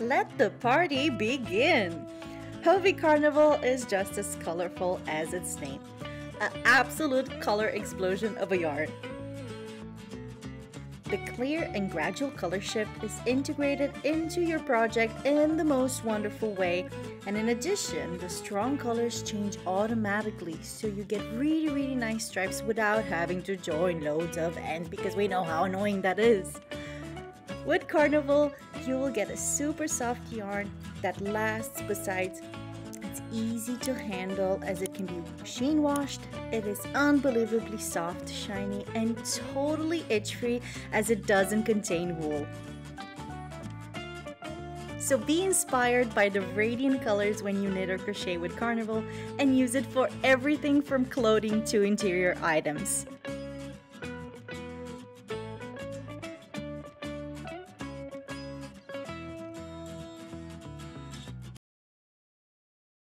Let the party begin! Hobbii Carnival is just as colorful as its name. An absolute color explosion of a yarn. The clear and gradual color shift is integrated into your project in the most wonderful way, and in addition, the strong colors change automatically, so you get really nice stripes without having to join loads of ends, because we know how annoying that is. With Carnival, you will get a super soft yarn that lasts. Besides, it's easy to handle as it can be machine washed. It is unbelievably soft, shiny, and totally itch-free as it doesn't contain wool. So be inspired by the radiant colors when you knit or crochet with Carnival and use it for everything from clothing to interior items.